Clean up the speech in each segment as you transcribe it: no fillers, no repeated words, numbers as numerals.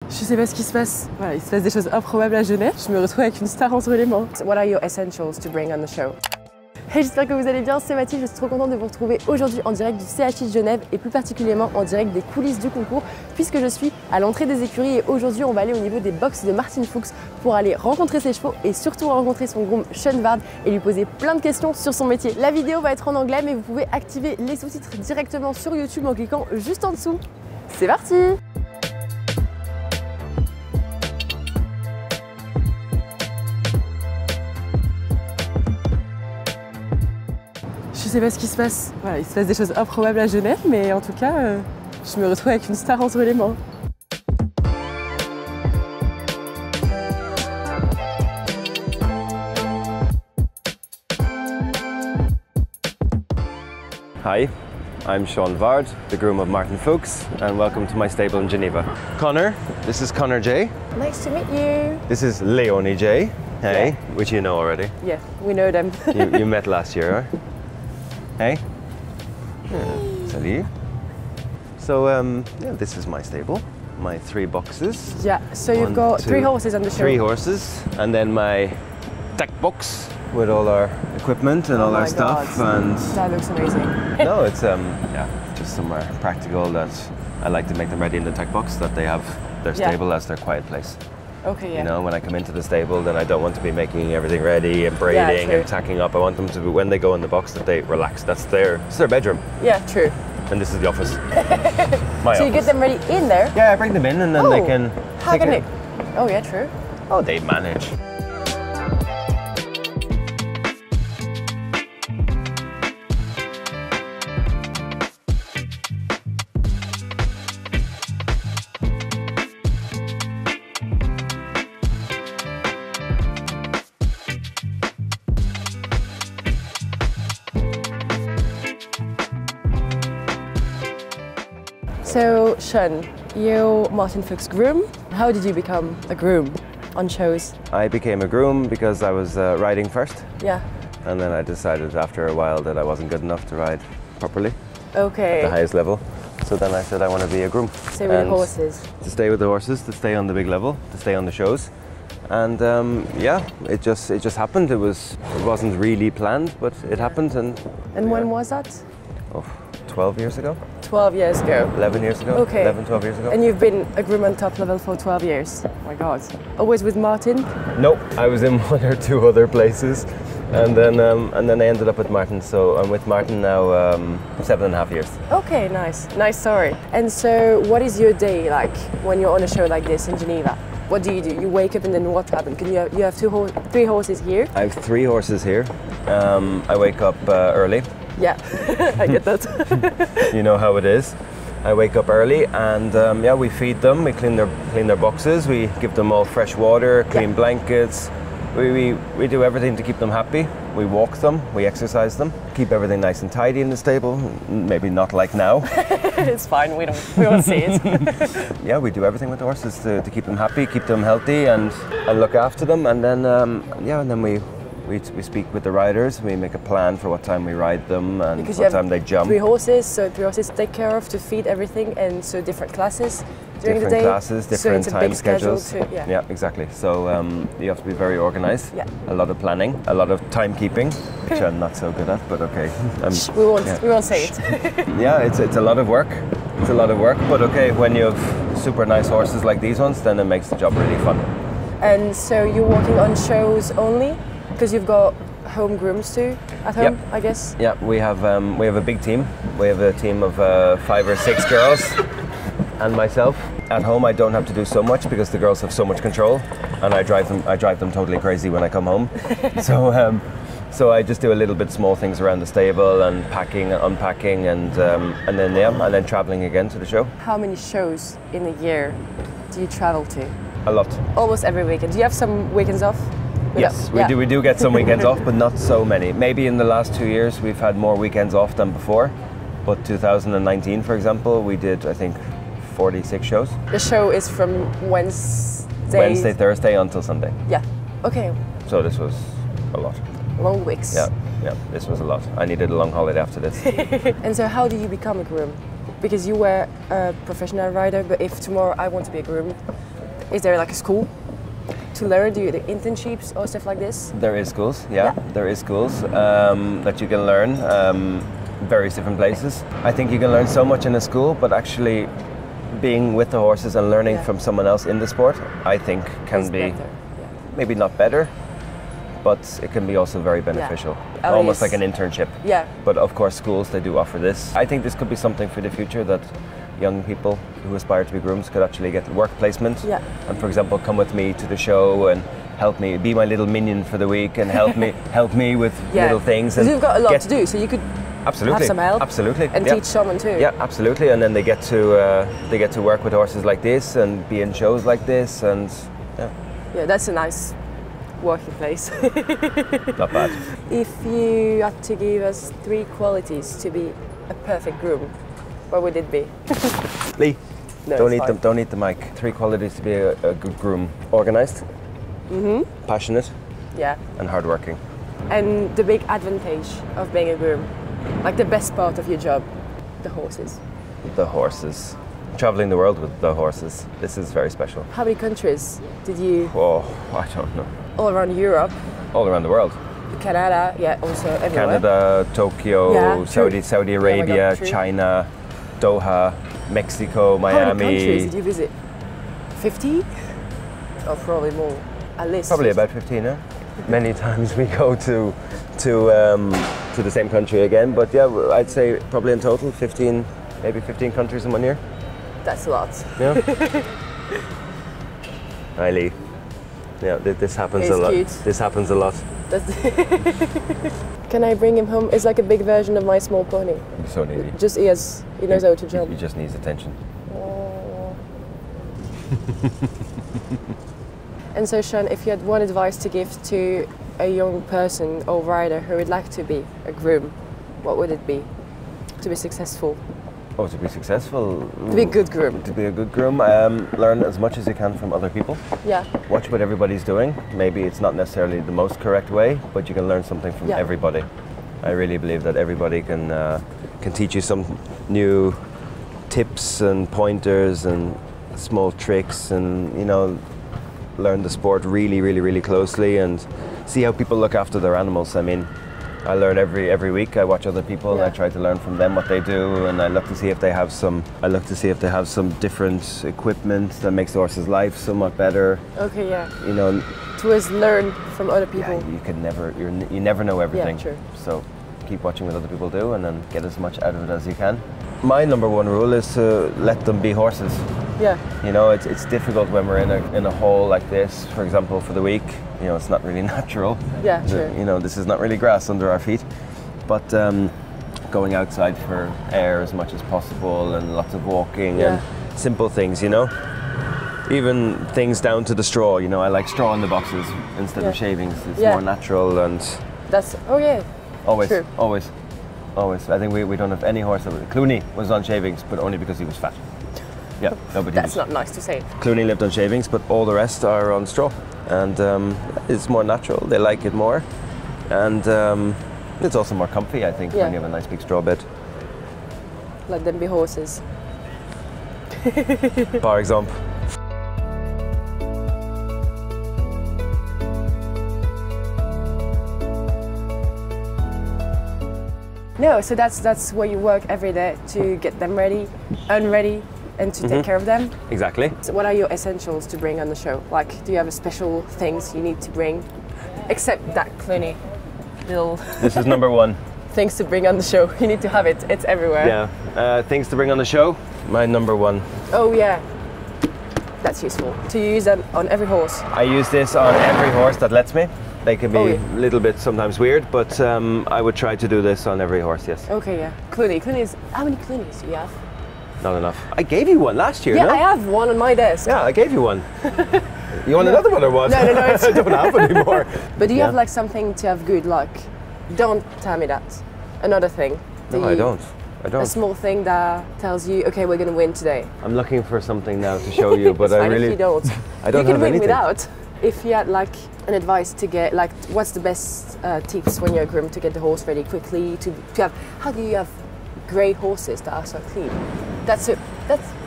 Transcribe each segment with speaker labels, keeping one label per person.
Speaker 1: Je sais pas ce qui se passe. Voilà, il se passe des choses improbables à Genève. Je me retrouve avec une star entre les mains.
Speaker 2: What are your essentials to bring on the show?
Speaker 1: Hey, j'espère que vous allez bien, c'est Mathilde, je suis trop contente de vous retrouver aujourd'hui en direct du CHI de Genève et plus particulièrement en direct des coulisses du concours puisque je suis à l'entrée des écuries et aujourd'hui on va aller au niveau des box de Martin Fuchs pour aller rencontrer ses chevaux et surtout rencontrer son groom Fürstin et lui poser plein de questions sur son métier. La vidéo va être en anglais mais vous pouvez activer les sous-titres directement sur YouTube en cliquant juste en dessous. C'est parti! Je sais pas ce qui se passe. Voilà, il se passe des choses improbables à Genève, mais en tout cas, je me retrouve avec une star entre les mains.
Speaker 3: Hi, I'm Sean Vard, the groom of Martin Fuchs, and welcome to my stable in Geneva. Connor, this is Connor J.
Speaker 2: Nice to meet you.
Speaker 3: This is Leonie J. Hey,
Speaker 1: Yeah.
Speaker 3: which you know already.
Speaker 1: Yeah, we know them.
Speaker 3: you met last year, right? Hey. Yeah. Salut. So, yeah, this is my stable. My 3 boxes.
Speaker 1: Yeah, so you've got 3 horses on the show.
Speaker 3: 3 horses, and then my deck box with all our equipment and all our stuff. And
Speaker 1: that looks amazing.
Speaker 3: no, it's yeah, just somewhere practical that I like to make them ready in the tech box, that they have their stable as their quiet place.
Speaker 1: Okay, yeah.
Speaker 3: You know, when I come into the stable, then I don't want to be making everything ready and braiding and tacking up. I want them to be, when they go in the box, that they relax. It's their bedroom.
Speaker 1: Yeah, true.
Speaker 3: And this is the office.
Speaker 1: So you get them ready in there?
Speaker 3: Yeah, I bring them in and then they can.
Speaker 1: How can they? Oh yeah, true.
Speaker 3: Oh, they manage.
Speaker 1: So, Sean, you're Martin Fuchs' groom. How did you become a groom on shows?
Speaker 3: I became a groom because I was riding first.
Speaker 1: Yeah.
Speaker 3: And then I decided after a while that I wasn't good enough to ride properly
Speaker 1: Okay.
Speaker 3: at the highest level. So then I said I want to be a groom.
Speaker 1: Stay with the horses.
Speaker 3: To stay with the horses, to stay on the big level, to stay on the shows. And yeah, it just happened. It wasn't really planned, but it happened. And
Speaker 1: when was that?
Speaker 3: Oh, 12 years ago?
Speaker 1: 12 years ago.
Speaker 3: 11 years ago?
Speaker 1: Okay.
Speaker 3: 11, 12 years ago?
Speaker 1: And you've been a groom on top level for 12 years? Oh my God. Always with Martin?
Speaker 3: No, I was in 1 or 2 other places. And then I ended up with Martin. So I'm with Martin now 7.5 years.
Speaker 1: Okay, nice. Nice story. And so what is your day like when you're on a show like this in Geneva? What do? You wake up and then what happens? You have 3 horses here?
Speaker 3: I have 3 horses here. I wake up early.
Speaker 1: Yeah, I get that.
Speaker 3: You know how it is. I wake up early and yeah, we feed them, we clean their boxes, we give them all fresh water, clean blankets. We do everything to keep them happy. We walk them, we exercise them, keep everything nice and tidy in the stable. Maybe not like now.
Speaker 1: It's fine, we don't see it.
Speaker 3: Yeah, we do everything with the horses to keep them happy, keep them healthy and look after them. And then yeah, and then we speak with the riders, we make a plan for what time we ride them and
Speaker 1: because
Speaker 3: what time they jump.
Speaker 1: 3 horses, so 3 horses to take care of, to feed everything, and so different classes during the day.
Speaker 3: Different classes, different
Speaker 1: so it's a
Speaker 3: time
Speaker 1: big schedule
Speaker 3: schedules.
Speaker 1: too, yeah.
Speaker 3: Yeah, exactly. So you have to be very organized.
Speaker 1: Yeah.
Speaker 3: A lot of planning, a lot of timekeeping, which I'm not so good at, but okay.
Speaker 1: We won't say it.
Speaker 3: Yeah, it's a lot of work. It's a lot of work, but okay, when you have super nice horses like these ones, then it makes the job really fun.
Speaker 1: And so you're working on shows only? Because you've got home grooms too at home,
Speaker 3: Yep.
Speaker 1: I guess?
Speaker 3: Yeah, we have a big team. We have a team of 5 or 6 girls and myself. At home I don't have to do so much because the girls have so much control and I drive them totally crazy when I come home. So I just do a little bit small things around the stable and packing, unpacking and then traveling again to the show.
Speaker 1: How many shows in a year do you travel to?
Speaker 3: A lot.
Speaker 1: Almost every weekend. Do you have some weekends off?
Speaker 3: Yes, we do. We do get some weekends off, but not so many. Maybe in the last 2 years we've had more weekends off than before. But 2019, for example, we did I think 46 shows.
Speaker 1: The show is from
Speaker 3: Wednesday, Thursday until Sunday.
Speaker 1: Yeah. Okay.
Speaker 3: So this was a lot.
Speaker 1: Long weeks.
Speaker 3: Yeah, this was a lot. I needed a long holiday after this.
Speaker 1: And so how do you become a groom? Because you were a professional rider, but if tomorrow I want to be a groom, Is there like a school to learn? Do you do internships or stuff like this?
Speaker 3: There is schools, yeah. There is schools that you can learn, various different places. I think you can learn so much in a school, but actually being with the horses and learning from someone else in the sport, I think can be maybe not better, but it can be also very beneficial. Almost like an internship.
Speaker 1: Yeah.
Speaker 3: But of course schools, they do offer this. I think this could be something for the future, that young people who aspire to be grooms could actually get work placement.
Speaker 1: Yeah.
Speaker 3: And for example, come with me to the show and help me, be my little minion for the week and help me with little things.
Speaker 1: Because you've got a lot to do, so you could have some help.
Speaker 3: Absolutely.
Speaker 1: And teach someone too.
Speaker 3: Yeah, absolutely. And then they get to work with horses like this and be in shows like this, and
Speaker 1: yeah, that's a nice working place.
Speaker 3: Not bad.
Speaker 1: If you had to give us 3 qualities to be a perfect groom, what would it be?
Speaker 3: Lee,
Speaker 1: no,
Speaker 3: don't eat the mic. 3 qualities to be a good groom: organised, passionate, and hardworking.
Speaker 1: And the big advantage of being a groom, like the best part of your job, the horses.
Speaker 3: The horses. Traveling the world with the horses. This is very special.
Speaker 1: How many countries did you?
Speaker 3: Oh, I don't know.
Speaker 1: All around Europe.
Speaker 3: All around the world.
Speaker 1: Canada, also everywhere.
Speaker 3: Canada, Tokyo, Saudi Arabia,
Speaker 1: God,
Speaker 3: China, Doha, Mexico, Miami.
Speaker 1: How many countries did you visit? 50? Or probably more. At least.
Speaker 3: Probably about 15, yeah. Many times we go to the same country again, but yeah, I'd say probably in total 15, maybe 15 countries in 1 year.
Speaker 1: That's a lot.
Speaker 3: Yeah. Hi, Lee. Yeah, this happens a lot.
Speaker 1: Cute.
Speaker 3: This happens a lot.
Speaker 1: Can I bring him home? It's like a big version of my small pony.
Speaker 3: So needy.
Speaker 1: Just he knows how to jump.
Speaker 3: He just needs attention.
Speaker 1: Oh. And so, Sean, if you had one advice to give to a young person or rider who would like to be a groom, what would it be to be successful?
Speaker 3: Oh, to be successful?
Speaker 1: To be a good groom.
Speaker 3: To be a good groom, learn as much as you can from other people.
Speaker 1: Yeah.
Speaker 3: Watch what everybody's doing. Maybe it's not necessarily the most correct way, but you can learn something from everybody. I really believe that everybody can teach you some new tips and pointers and small tricks, and learn the sport really, really, really closely and see how people look after their animals. I mean, I learn every week. I watch other people and I try to learn from them what they do, and I look to see if they have some different equipment that makes the horse's life somewhat better.
Speaker 1: Okay, yeah.
Speaker 3: To
Speaker 1: always learn from other people.
Speaker 3: Yeah, you never know everything.
Speaker 1: Yeah, true.
Speaker 3: So keep watching what other people do and then get as much out of it as you can. My number 1 rule is to let them be horses.
Speaker 1: Yeah.
Speaker 3: It's difficult when we're in a hole like this, for example, for the week. It's not really natural.
Speaker 1: Yeah, true.
Speaker 3: This is not really grass under our feet. But going outside for air as much as possible and lots of walking and simple things, Even things down to the straw, I like straw in the boxes instead of shavings. It's more natural and...
Speaker 1: That's,
Speaker 3: Always,
Speaker 1: true.
Speaker 3: always. I think we don't have any horse. Clooney was on shavings, but only because he was fat. Yeah, nobody.
Speaker 1: That's not nice to say.
Speaker 3: Clooney lived on shavings, but all the rest are on straw, and it's more natural. They like it more, and it's also more comfy, I think, when you have a nice big straw bed.
Speaker 1: Let them be horses.
Speaker 3: Par exemple.
Speaker 1: No, so that's where you work every day to get them ready, unready, and to take care of them.
Speaker 3: Exactly.
Speaker 1: So what are your essentials to bring on the show? Like, do you have a special things you need to bring, except that Clooney little...
Speaker 3: This is number 1.
Speaker 1: Things to bring on the show. You need to have it. It's everywhere.
Speaker 3: Yeah. Things to bring on the show. My number 1.
Speaker 1: Oh yeah. That's useful. To use them on every horse.
Speaker 3: I use this on every horse that lets me. They can be a little bit sometimes weird, but I would try to do this on every horse, yes.
Speaker 1: Okay, yeah. Clooney. How many Cloonies do you have?
Speaker 3: Not enough. I gave you one last year,
Speaker 1: Yeah,
Speaker 3: no?
Speaker 1: I have one on my desk.
Speaker 3: Yeah, I gave you one. You want another one or what?
Speaker 1: No.
Speaker 3: I don't have anymore.
Speaker 1: But do you have like something to have good luck? Don't tell me that. Another thing.
Speaker 3: No, I don't.
Speaker 1: A small thing that tells you, okay, we're going to win today.
Speaker 3: I'm looking for something now to show you, but I really...
Speaker 1: If you don't.
Speaker 3: I don't
Speaker 1: you
Speaker 3: have
Speaker 1: can win
Speaker 3: anything.
Speaker 1: without. If you had like an advice to get, like, what's the best tips when you're a groom to get the horse ready quickly? To have, how do you have great horses that are so clean? That's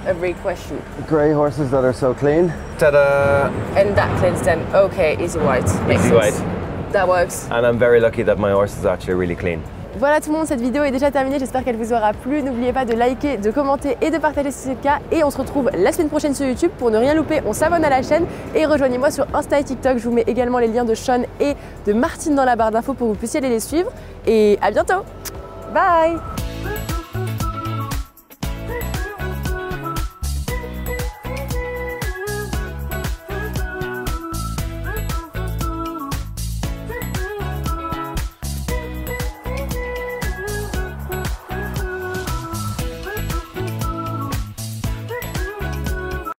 Speaker 1: every question.
Speaker 3: Grey horses that are so clean. Ta-da!
Speaker 1: And that cleans them. Okay, easy white. Makes
Speaker 3: Easy
Speaker 1: sense.
Speaker 3: white.
Speaker 1: That works.
Speaker 3: And I'm very lucky that my horse is actually really clean.
Speaker 1: Voilà tout le monde, cette vidéo est déjà terminée, j'espère qu'elle vous aura plu. N'oubliez pas de liker, de commenter et de partager si c'est le cas. Et on se retrouve la semaine prochaine sur YouTube. Pour ne rien louper, on s'abonne à la chaîne et rejoignez-moi sur Insta et TikTok. Je vous mets également les liens de Sean et de Martine dans la barre d'infos pour que vous puissiez aller les suivre. Et à bientôt. Bye.